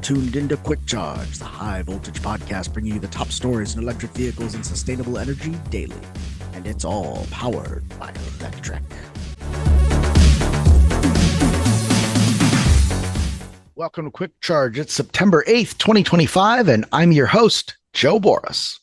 tuned into Quick Charge, the high voltage podcast bringing you the top stories in electric vehicles and sustainable energy daily. And it's all powered by Electrek. Welcome to Quick Charge. It's September 8th, 2025, and I'm your host, Joe Boris.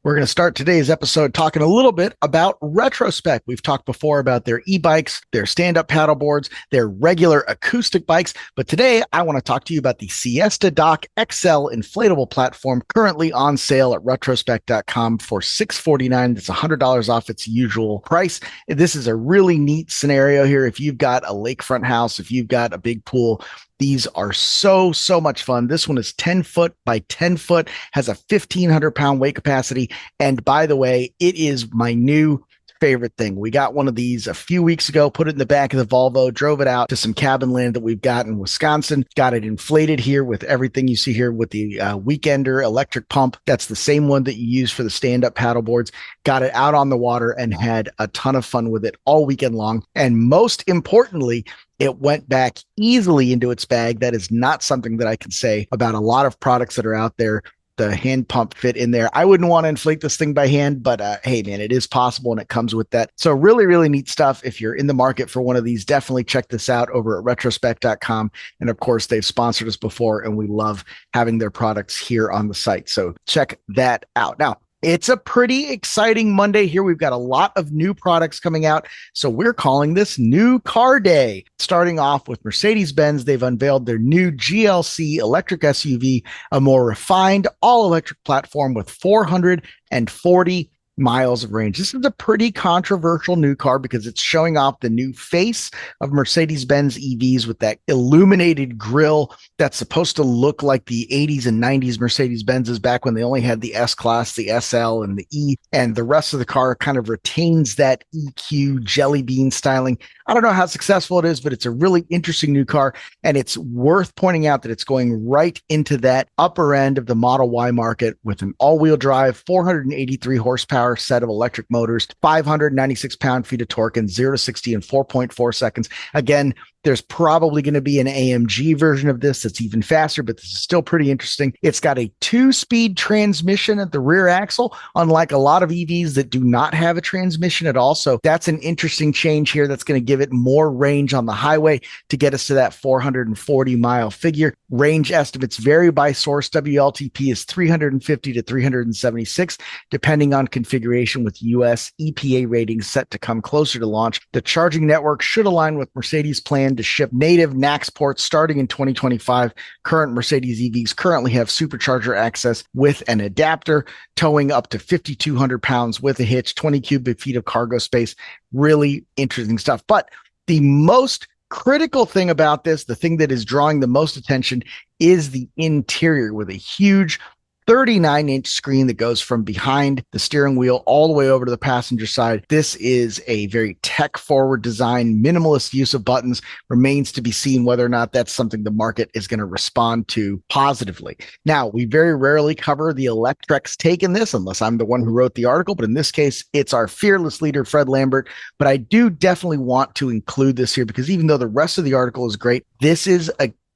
We're going to start today's episode talking a little bit about Retrospec. We've talked before about their e-bikes, their stand-up paddleboards, their regular acoustic bikes, but today I want to talk to you about the Siesta Dock XL inflatable platform currently on sale at retrospec.com for $649. That's $100 off its usual price. This is a really neat scenario here. If you've got a lakefront house, if you've got a big pool, these are so much fun. This one is 10 foot by 10 foot, has a 1,500 pound weight capacity. And by the way, it is my new favorite thing. We got one of these a few weeks ago, put it in the back of the Volvo, drove it out to some cabin land that we've got in Wisconsin, got it inflated here with everything you see here with the Weekender electric pump. That's the same one that you use for the stand-up paddle boards. Got it out on the water and had a ton of fun with it all weekend long. And most importantly, it went back easily into its bag. That is not something that I can say about a lot of products that are out there. The hand pump fit in there. I wouldn't want to inflate this thing by hand, but hey, man, it is possible and it comes with that. So really neat stuff. If you're in the market for one of these, definitely check this out over at retrospec.com. And of course, they've sponsored us before and we love having their products here on the site. So check that out. Now, it's a pretty exciting Monday here. We've got a lot of new products coming out. So we're calling this New Car Day. Starting off with Mercedes-Benz, they've unveiled their new GLC electric SUV, a more refined all-electric platform with 440 miles of range. This is a pretty controversial new car because it's showing off the new face of Mercedes-Benz EVs with that illuminated grille that's supposed to look like the 80s and 90s Mercedes-Benzes back when they only had the S-Class, the SL, and the E, and the rest of the car kind of retains that EQ jelly bean styling. I don't know how successful it is, but it's a really interesting new car, and it's worth pointing out that it's going right into that upper end of the Model Y market with an all-wheel drive, 483 horsepower set of electric motors, 596 pound-feet of torque, and 0 to 60 in 4.4 seconds. Again, there's probably going to be an AMG version of this that's even faster, but this is still pretty interesting. It's got a 2-speed transmission at the rear axle, unlike a lot of EVs that do not have a transmission at all. So that's an interesting change here that's going to give it more range on the highway to get us to that 440 mile figure. Range estimates vary by source. WLTP is 350 to 376, depending on configuration, with US EPA ratings set to come closer to launch. The charging network should align with Mercedes' plan to ship native NACS ports starting in 2025. Current Mercedes EVs currently have supercharger access with an adapter, towing up to 5,200 pounds with a hitch, 20 cubic feet of cargo space. Really interesting stuff. But the most critical thing about this, the thing that is drawing the most attention, is the interior with a huge 39-inch screen that goes from behind the steering wheel all the way over to the passenger side. This is a very tech-forward design, minimalist use of buttons. Remains to be seen whether or not that's something the market is going to respond to positively. Now, we very rarely cover the Electrek's take in this, unless I'm the one who wrote the article, but in this case, it's our fearless leader, Fred Lambert. But I do definitely want to include this here because even though the rest of the article is great, this is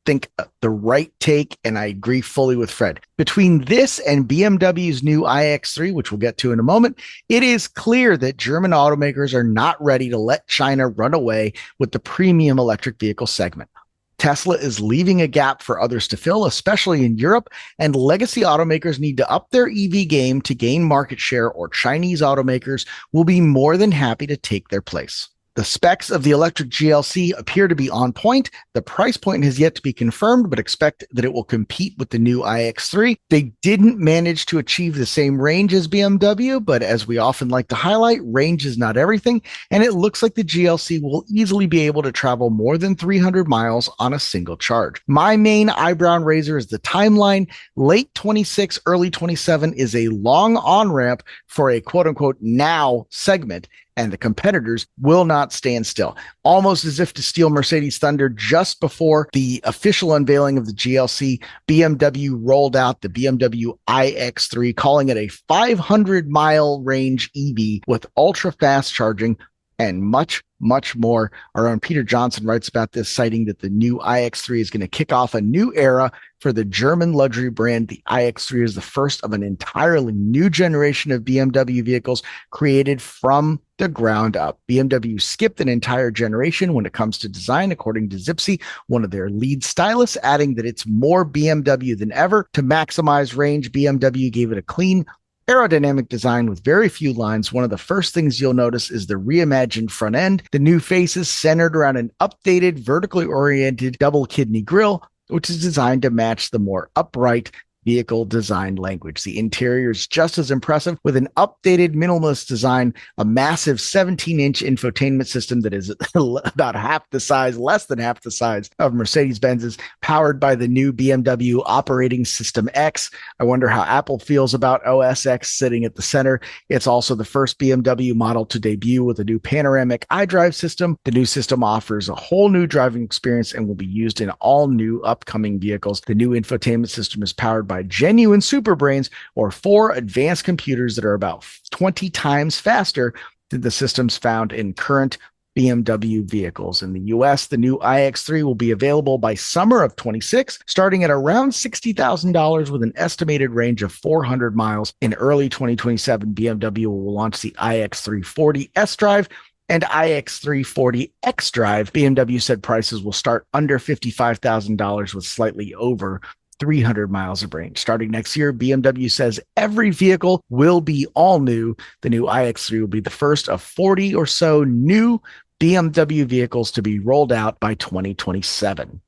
think the right take, and I agree fully with Fred. Between this and BMW's new iX3, which we'll get to in a moment, it is clear that German automakers are not ready to let China run away with the premium electric vehicle segment. Tesla is leaving a gap for others to fill, especially in Europe, and legacy automakers need to up their EV game to gain market share, or Chinese automakers will be more than happy to take their place. The specs of the electric GLC appear to be on point. The price point has yet to be confirmed, but expect that it will compete with the new iX3. They didn't manage to achieve the same range as BMW, but as we often like to highlight, range is not everything, and it looks like the GLC will easily be able to travel more than 300 miles on a single charge. My main eyebrow raiser is the timeline. Late 26, early 27 is a long on-ramp for a quote-unquote now segment, and the competitors will not stand still. Almost as if to steal Mercedes' thunder, just before the official unveiling of the GLC, BMW rolled out the BMW iX3, calling it a 500-mile range EV with ultra-fast charging, and much, much more. Our own Peter Johnson writes about this, citing that the new iX3 is going to kick off a new era for the German luxury brand. The iX3 is the first of an entirely new generation of BMW vehicles created from the ground up. BMW skipped an entire generation when it comes to design, according to Zipsy, one of their lead stylists, adding that it's more BMW than ever. To maximize range, BMW gave it a clean, aerodynamic design with very few lines. One of the first things you'll notice is the reimagined front end. The new face is centered around an updated, vertically oriented double kidney grille, which is designed to match the more upright vehicle design language. The interior is just as impressive with an updated minimalist design, a massive 17-inch infotainment system that is about half the size, less than half the size of Mercedes-Benz's, powered by the new BMW operating system X. I wonder how Apple feels about OS X sitting at the center. It's also the first BMW model to debut with a new panoramic iDrive system. The new system offers a whole new driving experience and will be used in all new upcoming vehicles. The new infotainment system is powered by genuine superbrains, or 4 advanced computers that are about 20 times faster than the systems found in current BMW vehicles. In the US, the new iX3 will be available by summer of 26, starting at around $60,000 with an estimated range of 400 miles. In early 2027, BMW will launch the iX340 S-Drive and iX340 X-Drive. BMW said prices will start under $55,000 with slightly over 300 miles of range. Starting next year, BMW says every vehicle will be all new. The new iX3 will be the first of 40 or so new BMW vehicles to be rolled out by 2027.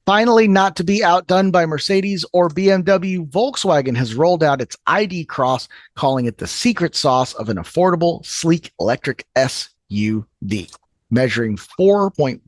Finally, not to be outdone by Mercedes or BMW, Volkswagen has rolled out its ID Cross, calling it the secret sauce of an affordable, sleek electric SUV. Measuring 4.1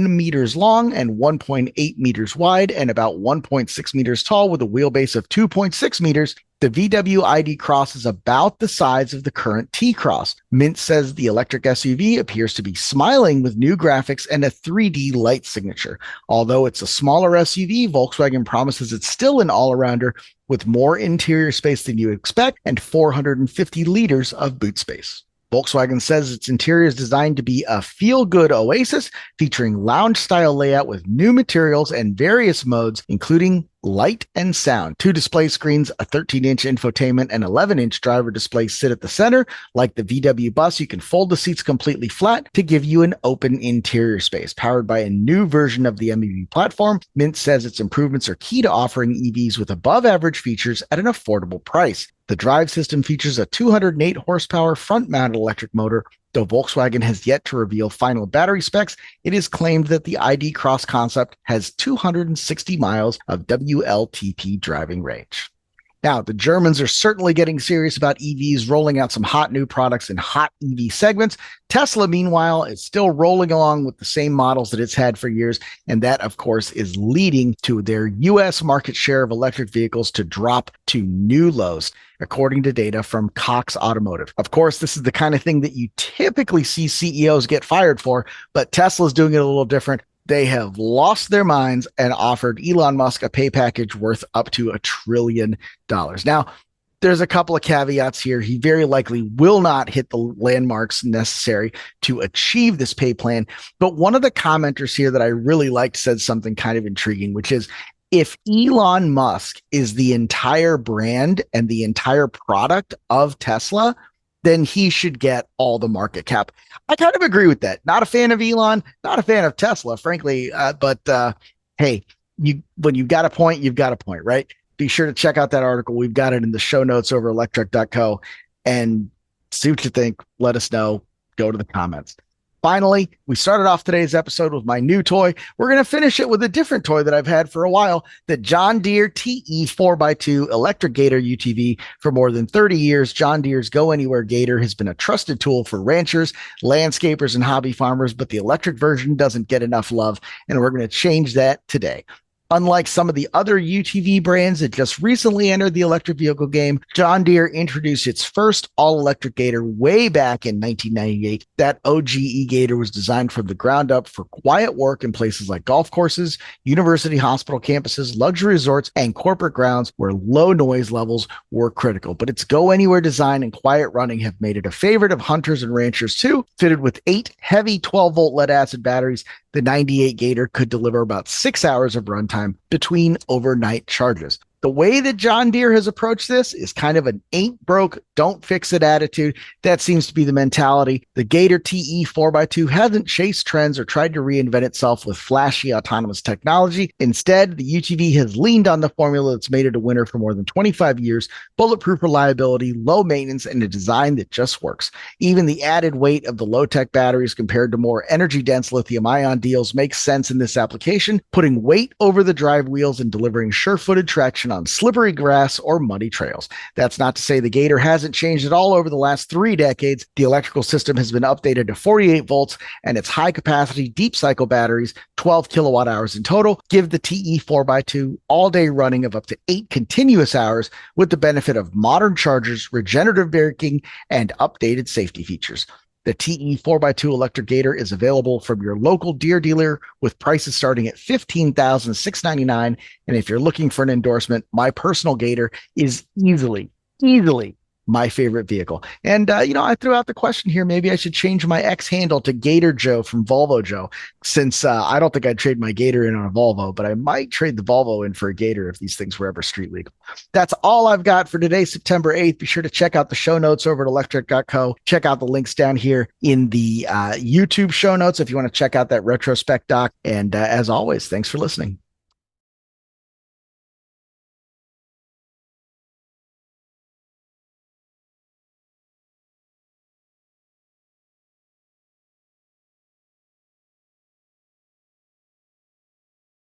meters long and 1.8 meters wide and about 1.6 meters tall with a wheelbase of 2.6 meters, the VW ID Cross is about the size of the current T-Cross. Mint says the electric SUV appears to be smiling with new graphics and a 3D light signature. Although it's a smaller SUV, Volkswagen promises it's still an all-arounder with more interior space than you expect and 450 liters of boot space. Volkswagen says its interior is designed to be a feel-good oasis featuring lounge-style layout with new materials and various modes, including light and sound. 2 display screens, a 13-inch infotainment, and 11-inch driver display sit at the center. Like the VW bus, you can fold the seats completely flat to give you an open interior space. Powered by a new version of the MEB platform, Mint says its improvements are key to offering EVs with above-average features at an affordable price. The drive system features a 208 horsepower front-mounted electric motor. Though Volkswagen has yet to reveal final battery specs, it is claimed that the ID Cross concept has 260 miles of WLTP driving range. Now, the Germans are certainly getting serious about EVs, rolling out some hot new products in hot EV segments. Tesla, meanwhile, is still rolling along with the same models that it's had for years, and that, of course, is leading to their U.S. market share of electric vehicles to drop to new lows, according to data from Cox Automotive. Of course, this is the kind of thing that you typically see CEOs get fired for, but Tesla's doing it a little different. They have lost their minds and offered Elon Musk a pay package worth up to $1 trillion. Now, there's a couple of caveats here. He very likely will not hit the landmarks necessary to achieve this pay plan. But one of the commenters here that I really liked said something kind of intriguing, which is, if Elon Musk is the entire brand and the entire product of Tesla, then he should get all the market cap. I kind of agree with that. Not a fan of Elon, not a fan of Tesla, frankly. But hey, when you've got a point, you've got a point, right? Be sure to check out that article. We've got it in the show notes over electrek.co and see what you think. Let us know. Go to the comments. Finally, we started off today's episode with my new toy. We're going to finish it with a different toy that I've had for a while, the John Deere TE 4x2 electric Gator UTV. For more than 30 years, John Deere's Go Anywhere Gator has been a trusted tool for ranchers, landscapers, and hobby farmers, but the electric version doesn't get enough love, and we're going to change that today. Unlike some of the other UTV brands that just recently entered the electric vehicle game, John Deere introduced its first all-electric Gator way back in 1998. That OGE Gator was designed from the ground up for quiet work in places like golf courses, university hospital campuses, luxury resorts, and corporate grounds where low noise levels were critical. But its go-anywhere design and quiet running have made it a favorite of hunters and ranchers too. Fitted with 8 heavy 12-volt lead-acid batteries, the 98 Gator could deliver about 6 hours of runtime between overnight charges. The way that John Deere has approached this is kind of an ain't broke, don't fix it attitude. That seems to be the mentality. The Gator TE 4x2 hasn't chased trends or tried to reinvent itself with flashy autonomous technology. Instead, the UTV has leaned on the formula that's made it a winner for more than 25 years: bulletproof reliability, low maintenance, and a design that just works. Even the added weight of the low-tech batteries compared to more energy-dense lithium-ion deals makes sense in this application, putting weight over the drive wheels and delivering sure-footed traction on slippery grass or muddy trails. That's not to say the Gator hasn't changed at all over the last 3 decades. The electrical system has been updated to 48 volts, and its high-capacity deep cycle batteries, 12 kilowatt hours in total, give the TE 4x2 all-day running of up to 8 continuous hours with the benefit of modern chargers, regenerative braking, and updated safety features. The TE 4x2 electric Gator is available from your local Deere dealer with prices starting at $15,699. And if you're looking for an endorsement, my personal Gator is easily my favorite vehicle. And, I threw out the question here. Maybe I should change my X handle to Gator Joe from Volvo Joe, since I don't think I'd trade my Gator in on a Volvo, but I might trade the Volvo in for a Gator if these things were ever street legal. That's all I've got for today, September 8th. Be sure to check out the show notes over at electrek.co. Check out the links down here in the YouTube show notes if you want to check out that retrospect doc. And as always, thanks for listening.